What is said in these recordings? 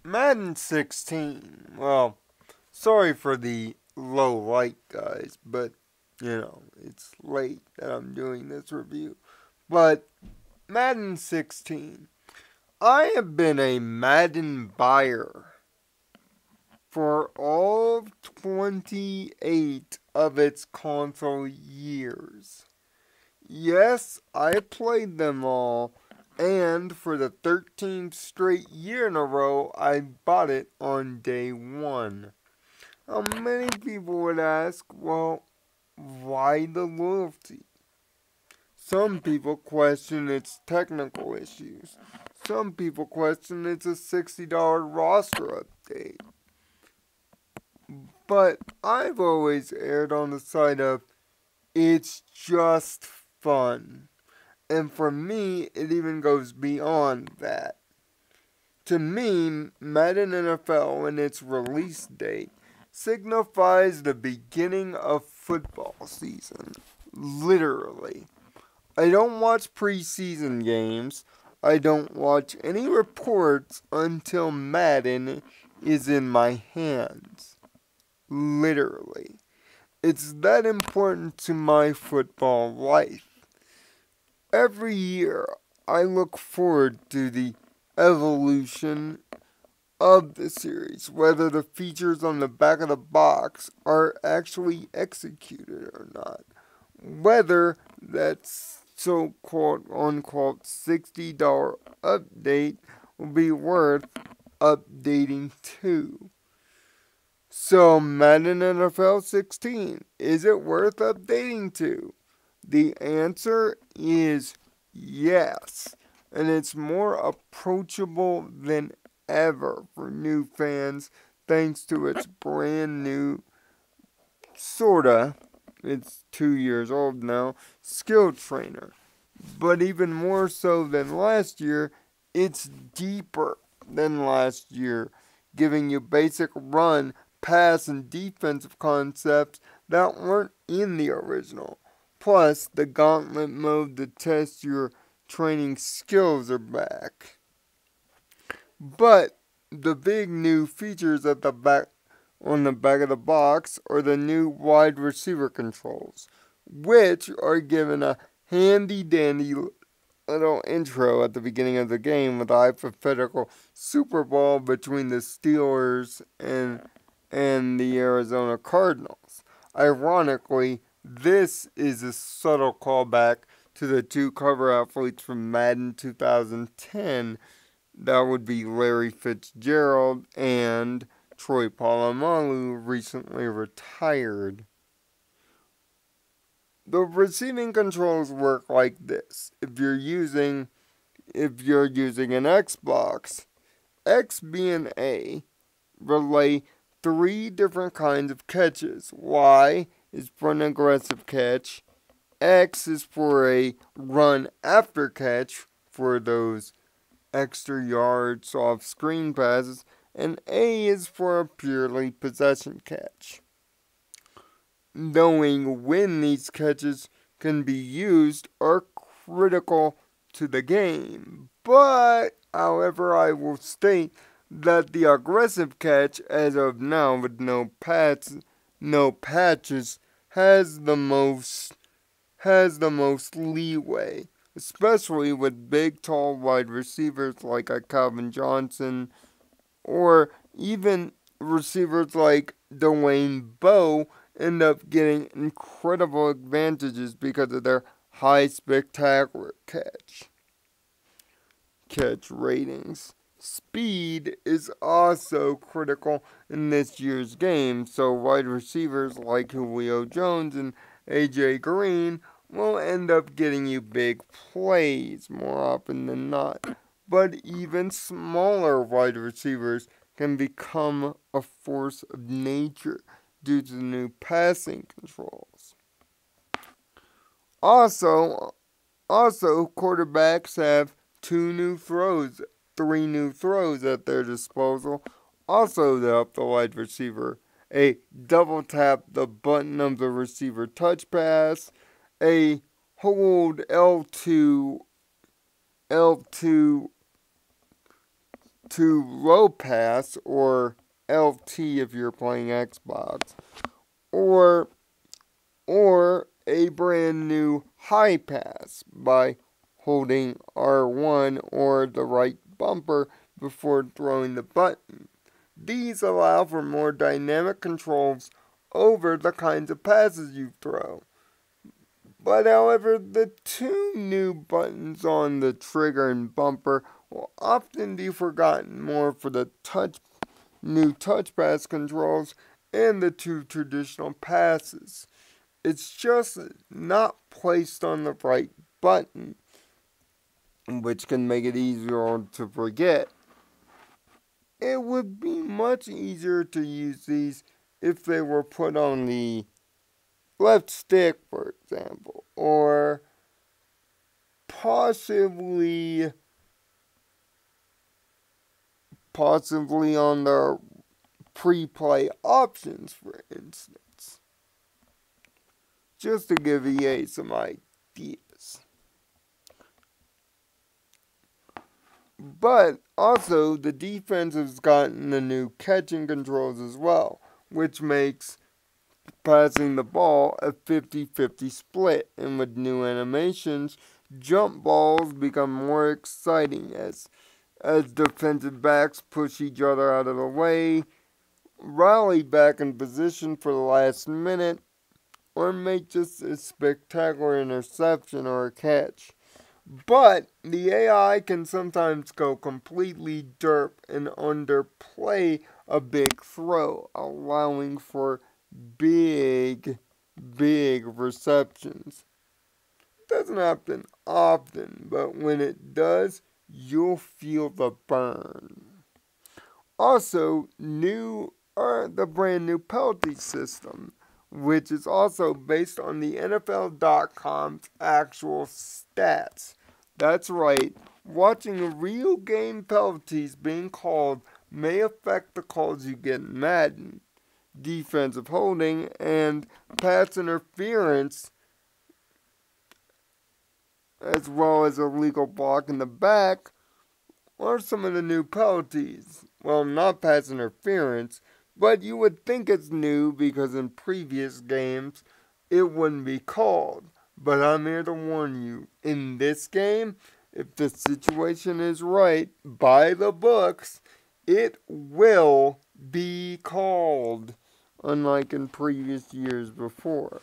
Madden 16. Well, sorry for the low light, guys, but it's late that I'm doing this review. But Madden 16. I have been a Madden buyer for all 28 of its console years. Yes, I played them all, and for the 13th straight year in a row, I bought it on day one. Now, many people would ask, well, why the loyalty? Some people question its technical issues. Some people question it's a $60 roster update. But I've always erred on the side of it's just fun. And for me, it even goes beyond that. To me, Madden NFL and its release date signifies the beginning of football season. Literally. I don't watch preseason games. I don't watch any reports until Madden is in my hands. Literally. It's that important to my football life. Every year, I look forward to the evolution of the series, whether the features on the back of the box are actually executed or not. Whether that so-called unquote $60 update will be worth updating to. So, Madden NFL 16, is it worth updating to? The answer is yes, and it's more approachable than ever for new fans thanks to its brand new, it's 2 years old now, skill trainer. But even more so than last year, it's deeper than last year, giving you basic run, pass, and defensive concepts that weren't in the original. Plus, the gauntlet mode to test your training skills are back. But the big new features at the back on the back of the box are the new wide receiver controls, which are given a handy dandy little intro at the beginning of the game with a hypothetical Super Bowl between the Steelers and the Arizona Cardinals. Ironically, this is a subtle callback to the two cover athletes from Madden 2010. That would be Larry Fitzgerald and Troy Polamalu, recently retired. The receiving controls work like this. If you're using an Xbox, X, B, and A relay 3 different kinds of catches. Y is for an aggressive catch. X is for a run after catch for those extra yards off screen passes. And A is for a purely possession catch. Knowing when these catches can be used are critical to the game. But, however, I will state that the aggressive catch, as of now, with no patches, has the most leeway, especially with big, tall wide receivers like a Calvin Johnson, or even receivers like Dwayne Bowe end up getting incredible advantages because of their high spectacular catch ratings. Speed is also critical in this year's game, so wide receivers like Julio Jones and AJ Green will end up getting you big plays more often than not. But even smaller wide receivers can become a force of nature due to the new passing controls. Also, quarterbacks have 3 new throws at their disposal. Also to help the wide receiver. A double tap the button of the receiver touch pass. A hold L2 to low pass, or LT if you're playing Xbox, or a brand new high pass by holding R1 or the right bumper before throwing the button. These allow for more dynamic controls over the kinds of passes you throw. But however, the two new buttons on the trigger and bumper will often be forgotten more for the new touch pass controls and the two traditional passes. It's just not placed on the right button, which can make it easier to forget. It would be much easier to use these if they were put on the left stick, for example, or possibly on the pre-play options, for instance, just to give EA some ideas. But also, the defense has gotten the new catching controls as well, which makes passing the ball a 50-50 split. And with new animations, jump balls become more exciting as defensive backs push each other out of the way, rally back in position for the last minute, or make just a spectacular interception or a catch. But the AI can sometimes go completely derp and underplay a big throw, allowing for big receptions. It doesn't happen often, but when it does, you'll feel the burn. Also, the brand new penalty system, which is also based on the NFL.com's actual stats. That's right, watching real game penalties being called may affect the calls you get in Madden. Defensive holding and pass interference, as well as illegal block in the back, are some of the new penalties. Well, not pass interference, but you would think it's new because in previous games it wouldn't be called. But I'm here to warn you, in this game, if the situation is right, by the books, it will be called, unlike in previous years before.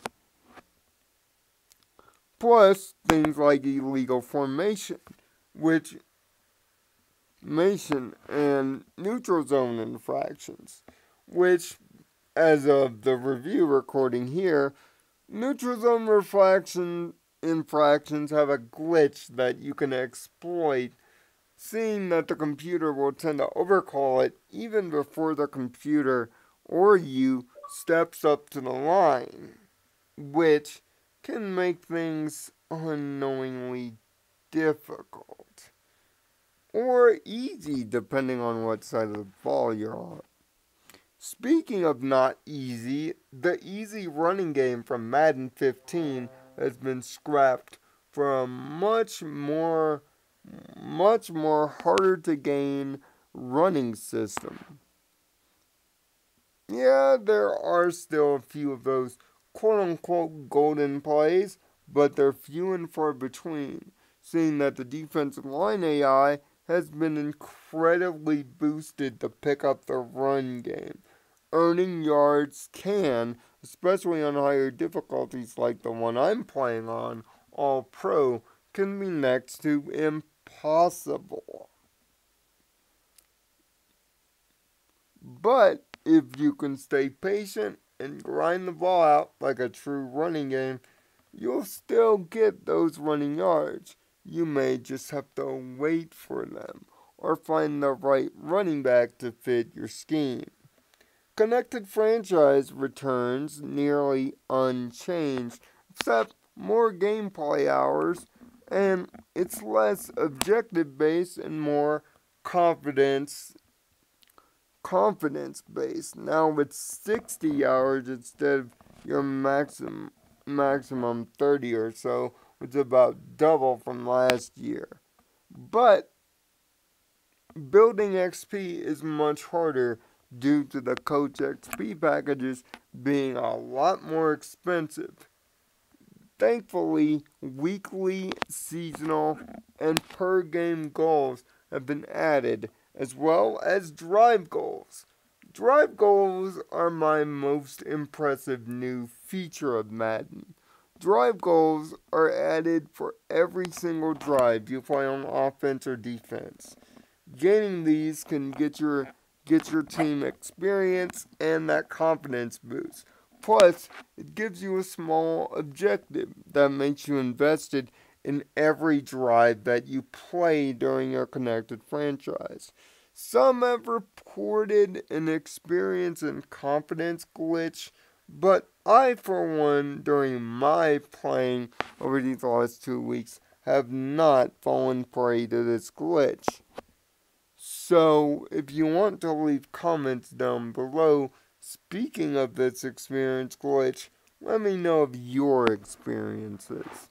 Plus, things like illegal formation, and neutral zone infractions, which, as of the review recording here, neutral zone infractions have a glitch that you can exploit, seeing that the computer will tend to overcall it even before the computer or you steps up to the line, which can make things unknowingly difficult. Or easy, depending on what side of the ball you're on. Speaking of not easy, the easy running game from Madden 15 has been scrapped for a much more harder to gain running system. Yeah, there are still a few of those quote-unquote golden plays, but they're few and far between, seeing that the defensive line AI has been incredibly boosted to pick up the run game. Earning yards can, especially on higher difficulties like the one I'm playing on, All Pro, can be next to impossible. But if you can stay patient and grind the ball out like a true running game, you'll still get those running yards. You may just have to wait for them or find the right running back to fit your scheme. Connected Franchise returns nearly unchanged, except more gameplay hours, and it's less objective based and more confidence based. Now it's 60 hours instead of your maximum 30 or so, which is about double from last year. But building XP is much harder due to the Coach XP packages being a lot more expensive. Thankfully, weekly, seasonal, and per game goals have been added, as well as drive goals. Drive goals are my most impressive new feature of Madden. Drive goals are added for every single drive you play on offense or defense. Gaining these can get your team experience and that confidence boost. Plus, it gives you a small objective that makes you invested in every drive that you play during your connected franchise. Some have reported an experience and confidence glitch, but I, for one, during my playing over these last 2 weeks, have not fallen prey to this glitch. So, if you want to leave comments down below, speaking of this experience glitch, let me know of your experiences.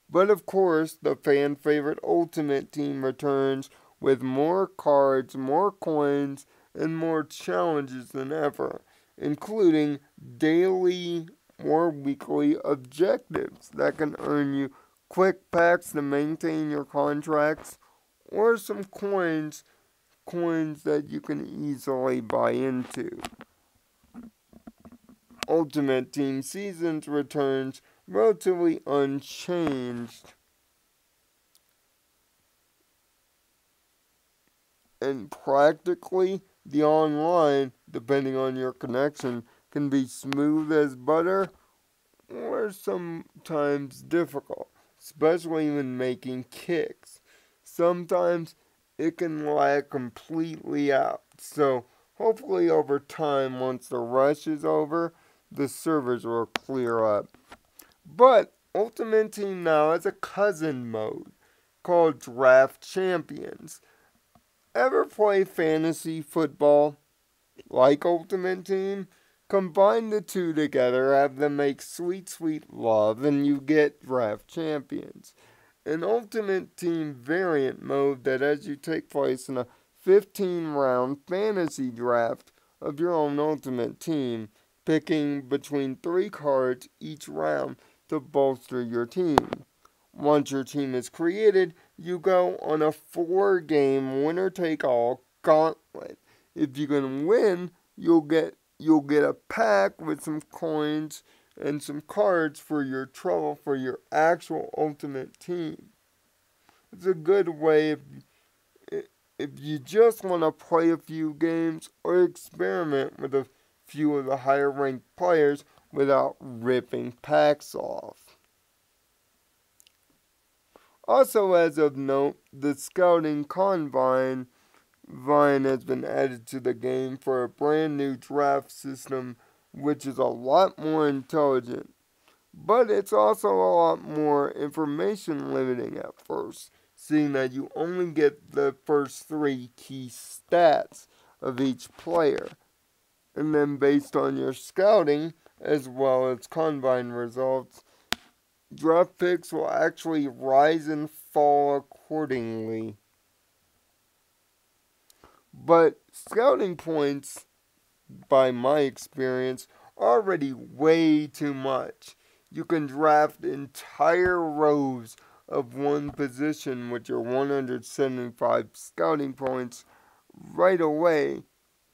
But of course, the fan favorite Ultimate Team returns with more cards, more coins, and more challenges than ever, including daily or weekly objectives that can earn you quick packs to maintain your contracts, or some coins that you can easily buy into. Ultimate Team Seasons returns relatively unchanged, and practically the online, depending on your connection, can be smooth as butter or sometimes difficult, especially when making kicks. Sometimes it can lag completely out. So hopefully over time, once the rush is over, the servers will clear up. But Ultimate Team now has a cousin mode called Draft Champions. Ever play fantasy football like Ultimate Team? Combine the two together, have them make sweet, sweet love, and you get Draft Champions. An Ultimate Team variant mode that has you take place in a 15-round fantasy draft of your own Ultimate Team, picking between 3 cards each round to bolster your team. Once your team is created, you go on a 4-game winner-take-all gauntlet. If you can win, you'll get a pack with some coins and some cards for your trouble for your actual Ultimate Team. It's a good way if you just want to play a few games or experiment with a few of the higher ranked players without ripping packs off. Also, as of note, the Scouting Combine has been added to the game for a brand new draft system, which is a lot more intelligent. But it's also a lot more information limiting at first, seeing that you only get the first 3 key stats of each player. And then based on your scouting, as well as combine results, draft picks will actually rise and fall accordingly. But scouting points, by my experience, are already way too much. You can draft entire rows of one position with your 175 scouting points right away,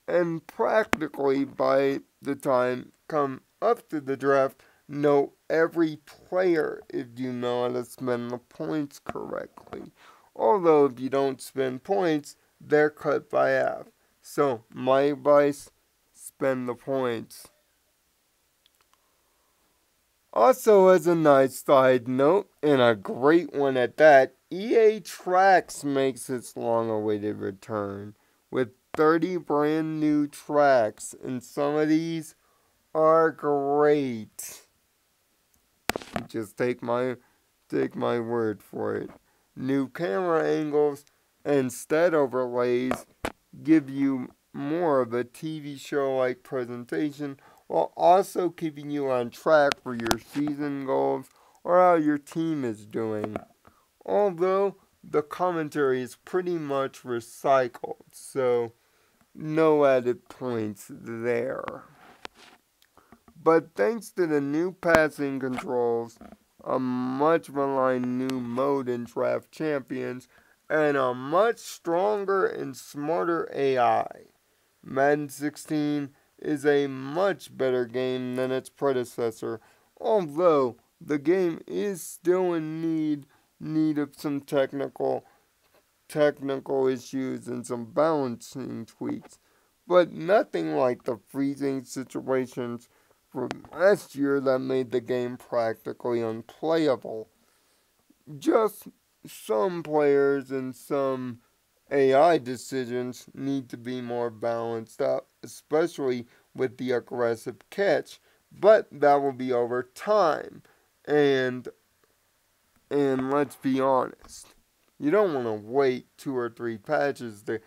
and practically by the time come up to the draft, know every player if you know how to spend the points correctly. Although if you don't spend points, they're cut by half. So my advice, spend the points. Also, as a nice side note, and a great one at that, EA Tracks makes its long-awaited return with 30 brand new tracks, and some of these are great. Just take my word for it. New camera angles and stead overlays give you more of a TV show-like presentation, while also keeping you on track for your season goals or how your team is doing. Although the commentary is pretty much recycled, so no added points there. But thanks to the new passing controls, a much maligned new mode in Draft Champions, and a much stronger and smarter AI, Madden 16 is a much better game than its predecessor, although the game is still in need of some technical issues and some balancing tweaks, but nothing like the freezing situations from last year that made the game practically unplayable. Just some players and some AI decisions need to be more balanced up, especially with the aggressive catch, but that will be over time. And let's be honest, you don't want to wait 2 or 3 patches to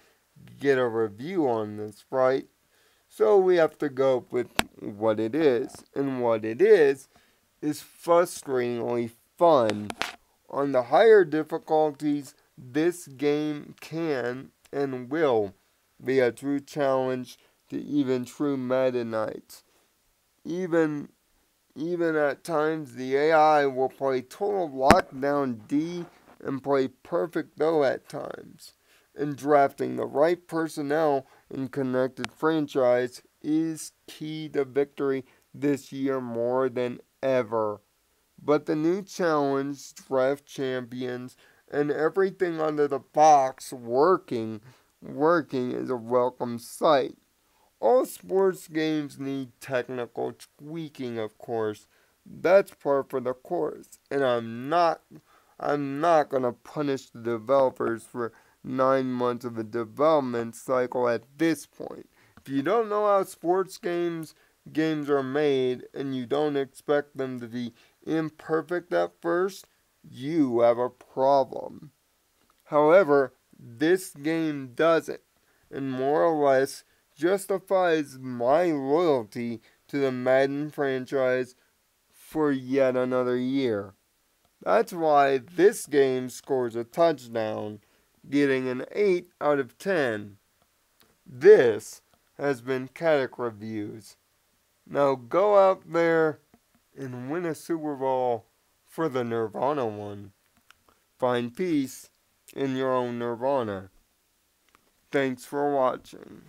get a review on this, right? So we have to go with what it is. And what it is frustratingly fun. On the higher difficulties, this game can and will be a true challenge to even true Maddenites. Even at times, the AI will play total lockdown D and play perfect though at times. And drafting the right personnel in connected franchise is key to victory this year more than ever. But the new challenge, Draft Champions, and everything under the box working is a welcome sight. All sports games need technical tweaking, of course. That's par for the course. And I'm not gonna punish the developers for 9 months of a development cycle at this point. If you don't know how sports games are made and you don't expect them to be imperfect at first, you have a problem. However, this game doesn't, and more or less justifies my loyalty to the Madden franchise for yet another year. That's why this game scores a touchdown, getting an 8 out of 10. This has been Kadic Reviews. Now go out there and win a Super Bowl for the Nirvana one. Find peace in your own Nirvana. Thanks for watching.